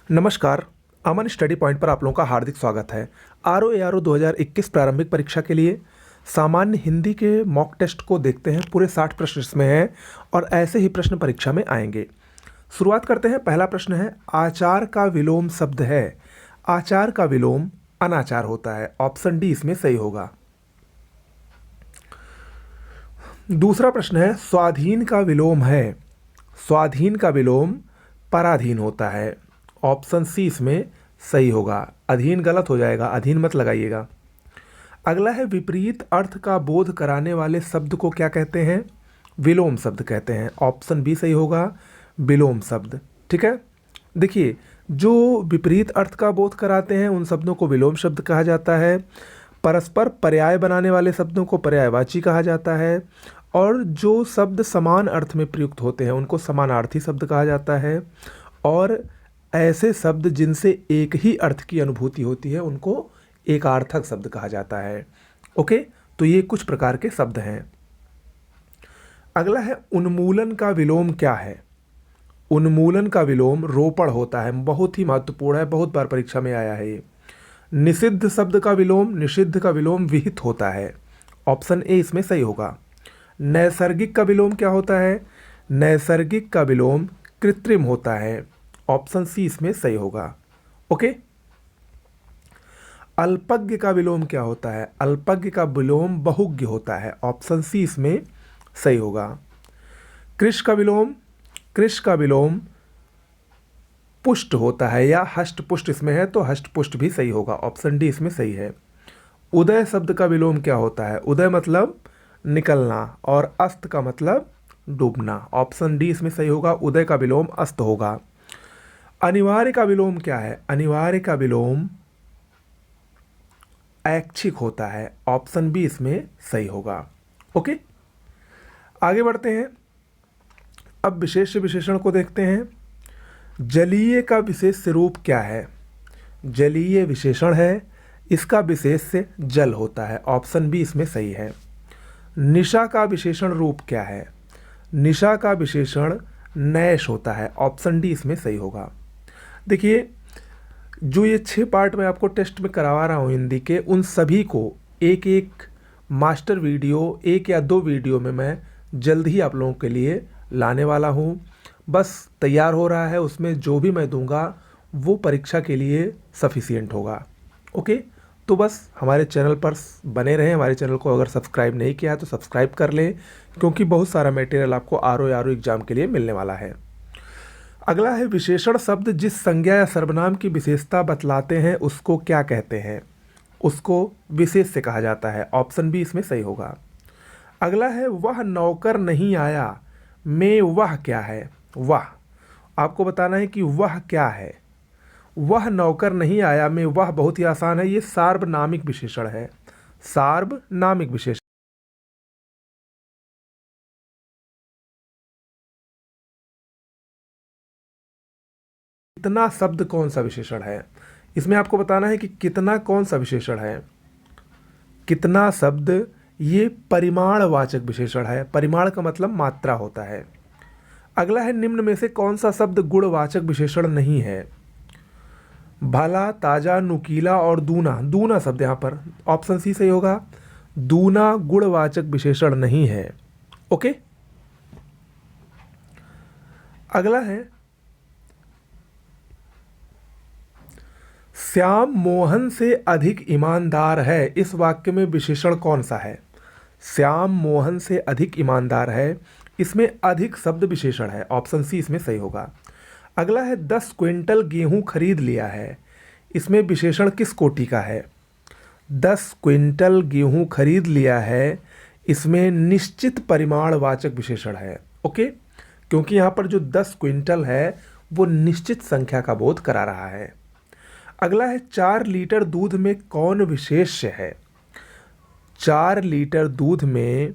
नमस्कार। अमन study point पर आप लोगों का हार्दिक स्वागत है। RO ARO 2021 प्रारंभिक परीक्षा के लिए सामान्य हिंदी के मॉक टेस्ट को देखते हैं। पूरे 60 प्रश्न इसमें हैं और ऐसे ही प्रश्न परीक्षा में आएंगे। शुरुआत करते हैं। पहला प्रश्न है, आचार का विलोम शब्द है। आचार का विलोम अनाचार होता है। ऑप्शन डी इसमें सही होगा। दूसरा प्रश्न है, स्वाधीन का विलोम है। स्वाधीन का विलोम पराधीन होता है। ऑप्शन सी इसमें सही होगा। अधीन गलत हो जाएगा, अधीन मत लगाइएगा। अगला है, विपरीत अर्थ का बोध कराने वाले शब्द को क्या कहते हैं? विलोम शब्द कहते हैं। ऑप्शन बी सही होगा, विलोम शब्द। ठीक है, देखिए, जो विपरीत अर्थ का बोध कराते हैं उन शब्दों को विलोम शब्द कहा जाता है। परस्पर पर्याय बनाने वाले शब्दों को पर्यायवाची कहा जाता है। और जो शब्द समान अर्थ में प्रयुक्त होते हैं उनको समानार्थी शब्द कहा जाता है। और ऐसे शब्द जिनसे एक ही अर्थ की अनुभूति होती है उनको एकार्थक शब्द कहा जाता है। ओके, तो ये कुछ प्रकार के शब्द हैं। अगला है, उन्मूलन का विलोम क्या है? उन्मूलन का विलोम रोपण होता है। बहुत ही महत्वपूर्ण है, बहुत बार परीक्षा में आया है ये। निषिद्ध शब्द का विलोम, निषिद्ध का विलोम विहित होता है। ऑप्शन ए इसमें सही होगा। नैसर्गिक का विलोम क्या होता है? नैसर्गिक का विलोम कृत्रिम होता है। ऑप्शन सी इसमें सही होगा। ओके, अल्पज्ञ का विलोम क्या होता है? अल्पज्ञ का विलोम बहुज्ञ होता है। ऑप्शन सी इसमें सही होगा। कृश का विलोम, कृश का विलोम पुष्ट होता है या हष्ट पुष्ट इसमें है तो हष्ट पुष्ट भी सही होगा। ऑप्शन डी इसमें सही है। उदय शब्द का विलोम क्या होता है? उदय मतलब निकलना और अस्त का मतलब डूबना। ऑप्शन डी इसमें सही होगा, उदय का विलोम अस्त होगा। अनिवार्य का विलोम क्या है? अनिवार्य का विलोम ऐच्छिक होता है। ऑप्शन बी इसमें सही होगा। ओके, आगे बढ़ते हैं। अब विशेष विशेषण को देखते हैं। जलीय का विशेष रूप क्या है? जलीय विशेषण है, इसका विशेष से जल होता है। ऑप्शन बी इसमें सही है। निशा का विशेषण रूप क्या है? निशा का विशेषण नैश होता है। ऑप्शन डी इसमें सही होगा। देखिए, जो ये 6 पार्ट मैं आपको टेस्ट में करवा रहा हूँ हिंदी के, उन सभी को एक एक मास्टर वीडियो, 1 या 2 वीडियो में मैं जल्द ही आप लोगों के लिए लाने वाला हूँ। बस तैयार हो रहा है, उसमें जो भी मैं दूंगा वो परीक्षा के लिए सफिशिएंट होगा। ओके, तो बस हमारे चैनल पर बने रहें। हमारे चैनल को अगर सब्सक्राइब नहीं किया है तो सब्सक्राइब कर लें, क्योंकि बहुत सारा मटेरियल आपको RO एग्ज़ाम के लिए मिलने वाला है। अगला है, विशेषण शब्द जिस संज्ञा या सर्वनाम की विशेषता बतलाते हैं उसको क्या कहते हैं? उसको विशेष से कहा जाता है। ऑप्शन बी इसमें सही होगा। अगला है, वह नौकर नहीं आया में वह क्या है? वह, आपको बताना है कि वह क्या है। वह नौकर नहीं आया में वह बहुत ही आसान है, ये सार्वनामिक विशेषण है। सार्वनामिक विशेषण। कितना शब्द कौन सा विशेषण है? इसमें आपको बताना है कि कितना कौन सा विशेषण है। कितना शब्द ये परिमाणवाचक विशेषण है। परिमाण का मतलब मात्रा होता है। अगला है, निम्न में से कौन सा शब्द गुणवाचक विशेषण नहीं है? भला, ताजा, नुकीला और दूना। दूना शब्द यहाँ पर ऑप्शन सी सही होगा। दूना गुणवाचक विशेषण नहीं है। ओके, अगला है, श्याम मोहन से अधिक ईमानदार है। इस वाक्य में विशेषण कौन सा है? श्याम मोहन से अधिक ईमानदार है, इसमें अधिक शब्द विशेषण है। ऑप्शन सी इसमें सही होगा। अगला है, 10 क्विंटल गेहूं खरीद लिया है। इसमें विशेषण किस कोटि का है? 10 क्विंटल गेहूं खरीद लिया है, इसमें निश्चित परिमाणवाचक विशेषण है। ओके, क्योंकि यहाँ पर जो 10 क्विंटल है वो निश्चित संख्या का बोध करा रहा है। अगला है, 4 लीटर दूध में कौन विशेष्य है? 4 लीटर दूध में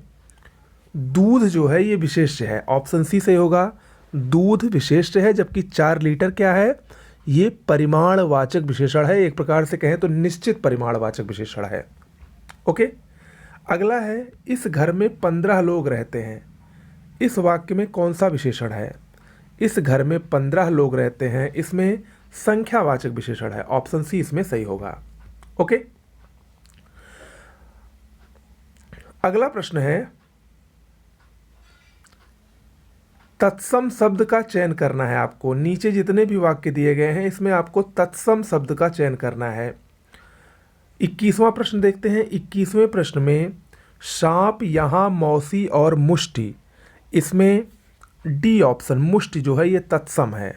दूध जो है ये विशेष्य है। ऑप्शन सी सही होगा। दूध विशेष्य है, जबकि 4 लीटर क्या है? ये परिमाणवाचक विशेषण है। एक प्रकार से कहें तो निश्चित परिमाणवाचक विशेषण है। ओके, अगला है, इस घर में 15 लोग रहते हैं। इस वाक्य में कौन सा विशेषण है? इस घर में 15 लोग रहते हैं, इसमें संख्यावाचक विशेषण है। ऑप्शन सी इसमें सही होगा। ओके, अगला प्रश्न है, तत्सम शब्द का चयन करना है आपको। नीचे जितने भी वाक्य दिए गए हैं इसमें आपको तत्सम शब्द का चयन करना है। 21वां प्रश्न देखते हैं। 21वें प्रश्न में सांप, यहाँ, मौसी और मुष्टि, इसमें डी ऑप्शन मुष्टि जो है ये तत्सम है।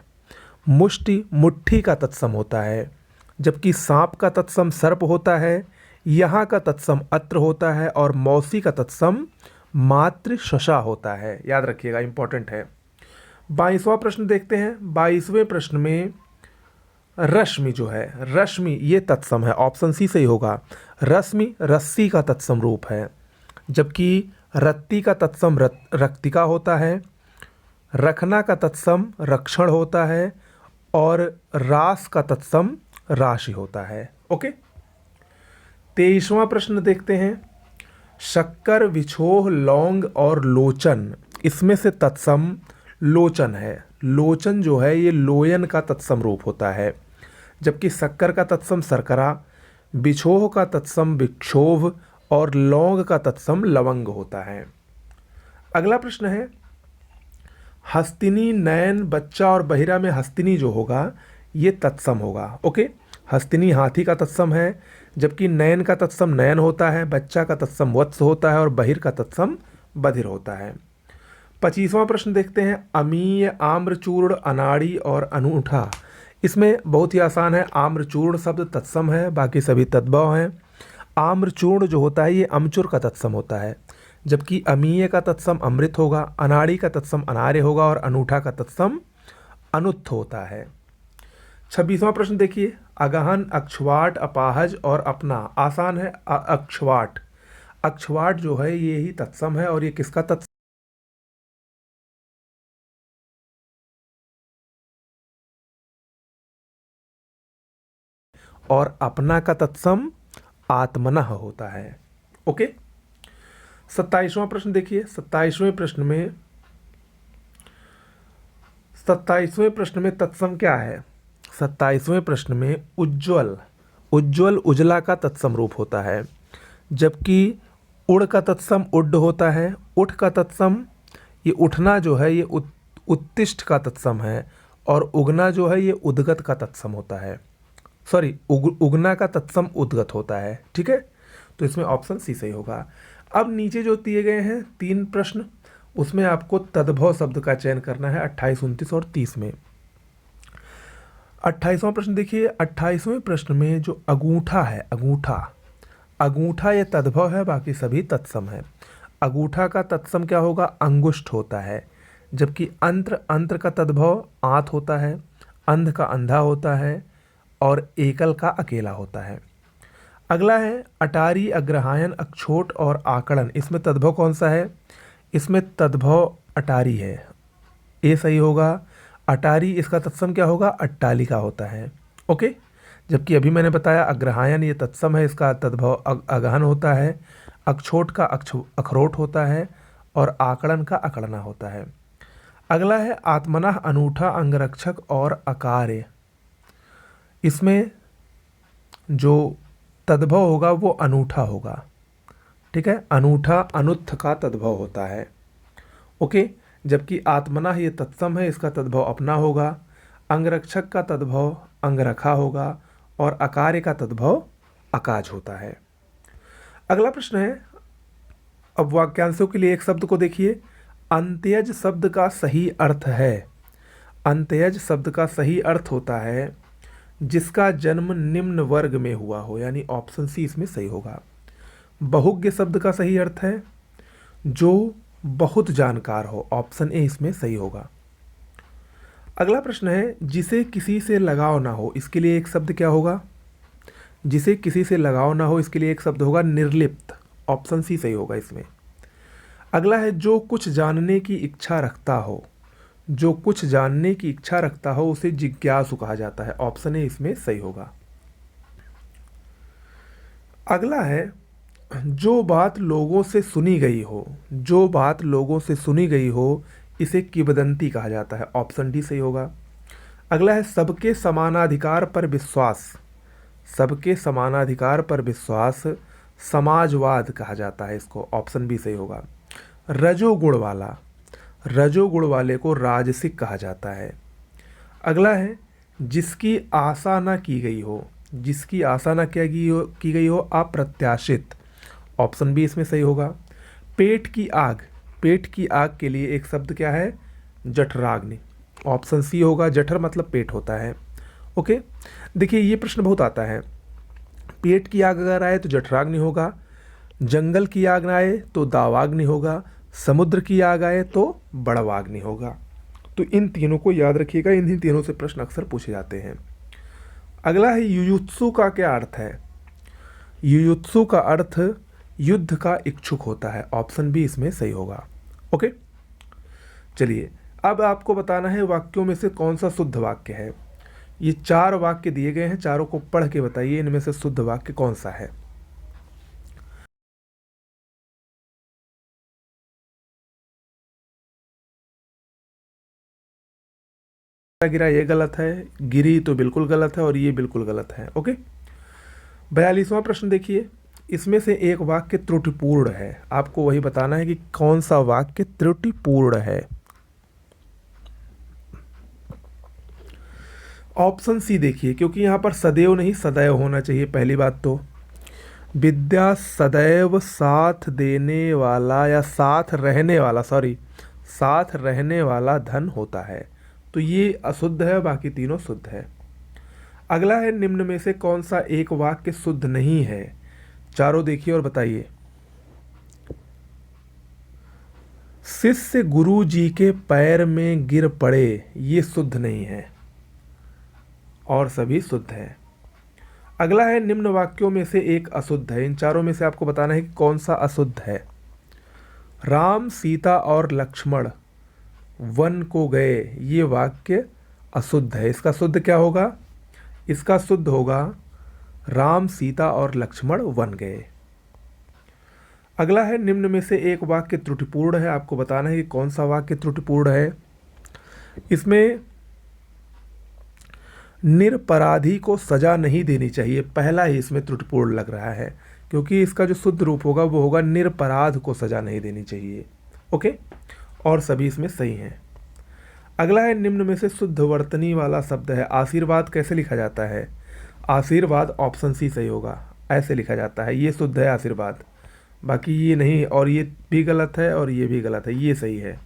मुष्टि मुट्ठी का तत्सम होता है, जबकि सांप का तत्सम सर्प होता है, यहाँ का तत्सम अत्र होता है और मौसी का तत्सम मातृ शशा होता है। याद रखिएगा, इंपॉर्टेंट है। 22वां प्रश्न देखते हैं। 22वें प्रश्न में रश्मि जो है, रश्मि ये तत्सम है। ऑप्शन सी सही होगा। रश्मि रस्सी का तत्सम रूप है, जबकि रत्ती का तत्सम रक्तिका होता है, रखना का तत्सम रक्षण होता है और रास का तत्सम राशि होता है। ओके, 23वां प्रश्न देखते हैं। शक्कर, विछोह, लौंग और लोचन, इसमें से तत्सम लोचन है। लोचन जो है ये लोयन का तत्सम रूप होता है, जबकि शक्कर का तत्सम शर्करा, बिछोह का तत्सम विक्षोभ और लौंग का तत्सम लवंग होता है। अगला प्रश्न है, हस्तिनी, नयन, बच्चा और बहिरा में हस्तिनी जो होगा ये तत्सम होगा। ओके, हस्तिनी हाथी का तत्सम है, जबकि नयन का तत्सम नयन होता है, बच्चा का तत्सम वत्स होता है और बहिर का तत्सम बधिर होता है। 25वां प्रश्न देखते हैं। अमीय, आम्रचूर्ण, अनाड़ी और अनूठा, इसमें बहुत ही आसान है। आम्रचूर्ण शब्द तत्सम है, बाकी सभी तद्भव हैं। आम्रचूर्ण जो होता है ये अमचुर का तत्सम होता है, जबकि अमीय का तत्सम अमृत होगा, अनाड़ी का तत्सम अनार्य होगा और अनूठा का तत्सम अनुत्थ होता है। 26वां प्रश्न देखिए। अगहन, अक्षवाट, अपाहज और अपना, आसान है। अक्षवाट, अक्षवाट जो है ये ही तत्सम है और ये किसका तत्सम, और अपना का तत्सम आत्मनः होता है। ओके, 27वां प्रश्न देखिए। 27वें प्रश्न में तत्सम क्या है। 27वें प्रश्न में उज्ज्वल, उज्ज्वल उजला का तत्सम रूप होता है, जबकि उड़ का तत्सम उड्ड होता है। उठ का तत्सम ये उठना जो है ये उत्तिष्ठ का तत्सम है और उगना जो है ये उद्गत का तत्सम होता है। सॉरी, उगना का तत्सम उद्गत होता है। ठीक है, तो इसमें ऑप्शन सी सही होगा। अब नीचे जो दिए गए हैं 3 प्रश्न, उसमें आपको तद्भव शब्द का चयन करना है 28, 29 और 30 में। 28वां प्रश्न देखिए। 28वें प्रश्न में जो अंगूठा है, अंगूठा, अंगूठा ये तद्भव है, बाकी सभी तत्सम है। अंगूठा का तत्सम क्या होगा, अंगुष्ठ होता है, जबकि अंत्र, अंत्र का तद्भव आंत होता है, अंध का अंधा होता है और एकल का अकेला होता है। अगला है अटारी, अग्रहायन, अक्षोट और आकड़न, इसमें तद्भव कौन सा है। इसमें तद्भव अटारी है, ये सही होगा। अटारी इसका तत्सम क्या होगा, अट्टालिका होता है। ओके, जबकि अभी मैंने बताया अग्रहायन ये तत्सम है, इसका तद्भव अगहन होता है, अक्षोट का अखरोट होता है और आकड़न का अकड़ना होता है। अगला है आत्मनः, अनूठा, अंगरक्षक और अकार्य, इसमें जो तद्भव होगा वो अनूठा होगा। ठीक है, अनूठा अनुत्थ का तद्भव होता है। ओके, जबकि आत्मना ये तत्सम है, इसका तद्भव अपना होगा, अंगरक्षक का तद्भव अंगरखा होगा और अकार्य का तद्भव अकाज होता है। अगला प्रश्न है, अब वाक्यांशों के लिए एक शब्द को देखिए। अंत्यज शब्द का सही अर्थ है, अंत्यज शब्द का सही अर्थ होता है जिसका जन्म निम्न वर्ग में हुआ हो, यानी ऑप्शन सी इसमें सही होगा। बहुज्ञ शब्द का सही अर्थ है जो बहुत जानकार हो, ऑप्शन ए इसमें सही होगा। अगला प्रश्न है, जिसे किसी से लगाव ना हो, इसके लिए एक शब्द क्या होगा, जिसे किसी से लगाव ना हो इसके लिए एक शब्द होगा निर्लिप्त, ऑप्शन सी सही होगा इसमें। अगला है, जो कुछ जानने की इच्छा रखता हो, जो कुछ जानने की इच्छा रखता हो उसे जिज्ञासु कहा जाता है, ऑप्शन ए इसमें सही होगा। अगला है, जो बात लोगों से सुनी गई हो, जो बात लोगों से सुनी गई हो इसे किंवदंती कहा जाता है, ऑप्शन डी सही होगा। अगला है सबके समानाधिकार पर विश्वास। सबके समानाधिकार पर विश्वास समाजवाद कहा जाता है इसको, ऑप्शन बी सही होगा। रजोगुण वाला, रजोगुण वाले को राजसिक कहा जाता है। अगला है जिसकी आशा ना की गई हो, जिसकी आशा ना की गई हो अप्रत्याशित, ऑप्शन बी इसमें सही होगा। पेट की आग, पेट की आग के लिए एक शब्द क्या है, जठराग्नि, ऑप्शन सी होगा। जठर मतलब पेट होता है। ओके, देखिए ये प्रश्न बहुत आता है। पेट की आग अगर आए तो जठराग्नि होगा, जंगल की आग आए तो दावाग्नि होगा, समुद्र की आग आए तो बड़वाग्नि होगा। तो इन तीनों को याद रखिएगा, इन्हीं तीनों से प्रश्न अक्सर पूछे जाते हैं। अगला है युयुत्सु का क्या अर्थ है। युयुत्सु का अर्थ युद्ध का इच्छुक होता है, ऑप्शन बी इसमें सही होगा। ओके, चलिए अब आपको बताना है वाक्यों में से कौन सा शुद्ध वाक्य है। ये 4 वाक्य दिए गए हैं, चारों को पढ़ के बताइए इनमें से शुद्ध वाक्य कौन सा है। गिरा ये गलत है, गिरी तो बिल्कुल गलत है, और ये बिल्कुल गलत है। ओके, 42वां प्रश्न देखिए, इसमें से एक वाक्य त्रुटिपूर्ण है, आपको वही बताना है कि कौन सा वाक्य त्रुटिपूर्ण है। ऑप्शन सी देखिए, क्योंकि यहाँ पर सदैव नहीं सदैव होना चाहिए। पहली बात तो विद्या सदैव साथ देने वाला या साथ रहने वाला, सॉरी, साथ रहने वाला धन होता है, तो ये अशुद्ध है, बाकी तीनों शुद्ध है। अगला है निम्न में से कौन सा एक वाक्य शुद्ध नहीं है, चारों देखिए और बताइए। शिष्य गुरु जी के पैर में गिर पड़े, ये शुद्ध नहीं है, और सभी शुद्ध है। अगला है निम्न वाक्यों में से एक अशुद्ध है, इन चारों में से आपको बताना है कि कौन सा अशुद्ध है। राम सीता और लक्ष्मण वन को गए, ये वाक्य अशुद्ध है, इसका शुद्ध क्या होगा, इसका शुद्ध होगा राम सीता और लक्ष्मण वन गए। अगला है निम्न में से एक वाक्य त्रुटिपूर्ण है, आपको बताना है कि कौन सा वाक्य त्रुटिपूर्ण है। इसमें निरपराधी को सजा नहीं देनी चाहिए, पहला ही इसमें त्रुटिपूर्ण लग रहा है, क्योंकि इसका जो शुद्ध रूप होगा वो होगा निरपराध को सजा नहीं देनी चाहिए। ओके, और सभी इसमें सही हैं। अगला है निम्न में से शुद्ध वर्तनी वाला शब्द है। आशीर्वाद कैसे लिखा जाता है, आशीर्वाद ऑप्शन सी सही होगा, ऐसे लिखा जाता है, ये शुद्ध है आशीर्वाद, बाकी ये नहीं, और ये भी गलत है और ये भी गलत है, ये सही है।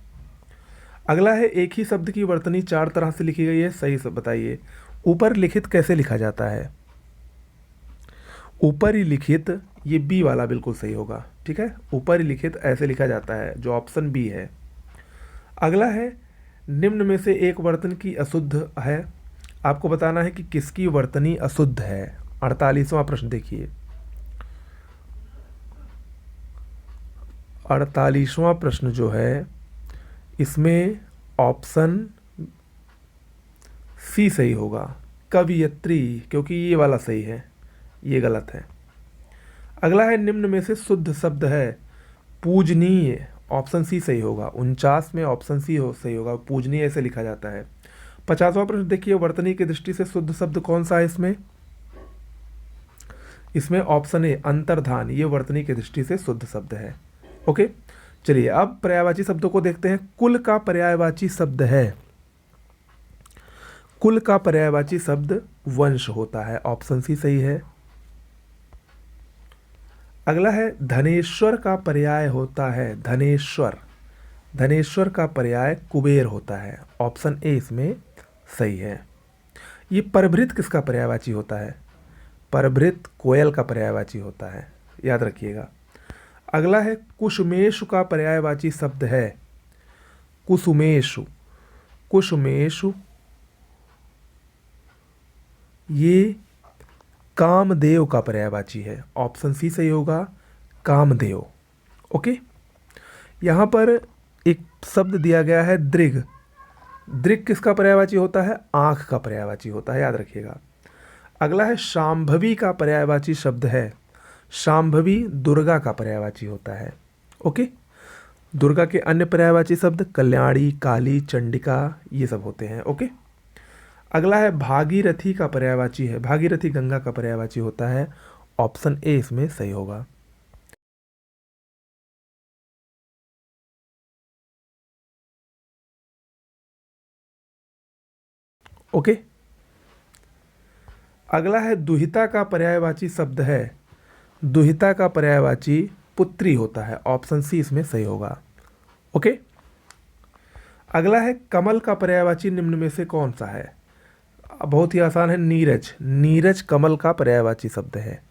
अगला है एक ही शब्द की वर्तनी 4 तरह से लिखी गई है, सही से बताइए। ऊपर लिखित कैसे लिखा जाता है, ऊपर ही लिखित, ये बी वाला बिल्कुल सही होगा, ठीक है, ऊपर ही लिखित ऐसे लिखा जाता है, जो ऑप्शन बी है। अगला है निम्न में से एक वर्तन की अशुद्ध है, आपको बताना है कि किसकी वर्तनी अशुद्ध है। 48वां प्रश्न देखिए, 48वां प्रश्न जो है इसमें ऑप्शन सी सही होगा, कवियत्री, क्योंकि ये वाला सही है, ये गलत है। अगला है निम्न में से शुद्ध शब्द है पूजनीय, ऑप्शन सी सही होगा, 49 में ऑप्शन सी सही होगा, पूजनीय ऐसे लिखा जाता है। 50वां प्रश्न देखिए, वर्तनी की दृष्टि से शुद्ध शब्द कौन सा है इसमें, इसमें ऑप्शन ए अंतर्धान, ये वर्तनी की दृष्टि से शुद्ध शब्द है। ओके, चलिए अब पर्यायवाची शब्दों को देखते हैं। कुल का पर्यायवाची शब्द है, कुल का पर्यायवाची शब्द वंश होता है, ऑप्शन सी सही है। अगला है धनेश्वर का पर्याय होता है, धनेश्वर, धनेश्वर का पर्याय कुबेर होता है, ऑप्शन ए इसमें सही है। ये परभृत किसका पर्यायवाची होता है, परभृत कोयल का पर्यायवाची होता है, याद रखिएगा। अगला है कुसुमेशु का पर्यायवाची शब्द है, कुसुमेशु, कुसुमेशु ये कामदेव का पर्यायवाची है, ऑप्शन सी सही होगा, कामदेव। ओके, यहाँ पर एक शब्द दिया गया है दृग, दृग किसका पर्यायवाची होता है, आँख का पर्यायवाची होता है, याद रखिएगा। अगला है शांभवी का पर्यायवाची शब्द है, शांभवी दुर्गा का पर्यायवाची होता है। ओके, दुर्गा के अन्य पर्यायवाची शब्द कल्याणी, काली, चंडिका, ये सब होते हैं। ओके, अगला है भागीरथी का पर्यायवाची है, भागीरथी गंगा का पर्यायवाची होता है। ऑप्शन ए इसमें सही होगा। ओके, अगला है दुहिता का पर्यायवाची शब्द है, दुहिता का पर्यायवाची पुत्री होता है। ऑप्शन सी इसमें सही होगा। ओके, अगला है कमल का पर्यायवाची निम्न में से कौन सा है? बहुत ही आसान है, नीरज। नीरज कमल का पर्यायवाची शब्द है।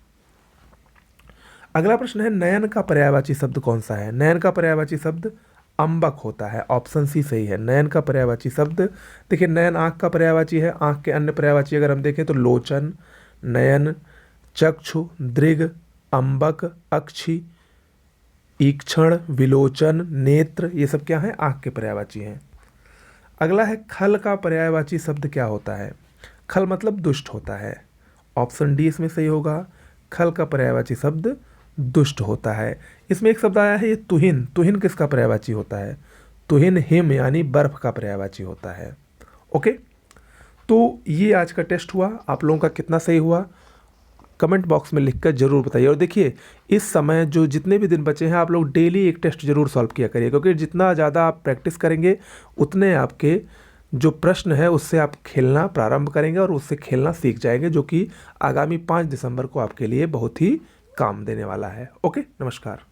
अगला प्रश्न है नयन का पर्यायवाची शब्द कौन सा है? नयन का पर्यायवाची शब्द अंबक होता है। ऑप्शन सी सही है। नयन का पर्यायवाची शब्द, देखिए नयन आँख का पर्यायवाची है। आँख के अन्य पर्यायवाची अगर हम देखें तो लोचन, नयन, चक्षु, दृग, अंबक, अक्षि, ईक्षण, विलोचन, नेत्र, ये सब क्या है? आँख के पर्यायवाची हैं। अगला है खल का पर्यायवाची शब्द क्या होता है? खल मतलब दुष्ट होता है। ऑप्शन डी इसमें सही होगा। खल का पर्यायवाची शब्द दुष्ट होता है। इसमें एक शब्द आया है ये तुहिन। तुहिन किसका पर्यायवाची होता है? तुहिन हिम यानी बर्फ का पर्यायवाची होता है। ओके, तो ये आज का टेस्ट हुआ। आप लोगों का कितना सही हुआ कमेंट बॉक्स में लिखकर जरूर बताइए। और देखिए इस समय जो जितने भी दिन बचे हैं आप लोग डेली एक टेस्ट जरूर सॉल्व किया करिए, क्योंकि जितना ज़्यादा आप प्रैक्टिस करेंगे उतने आपके जो प्रश्न है उससे आप खेलना प्रारंभ करेंगे और उससे खेलना सीख जाएंगे, जो कि आगामी 5 दिसंबर को आपके लिए बहुत ही काम देने वाला है। ओके, नमस्कार।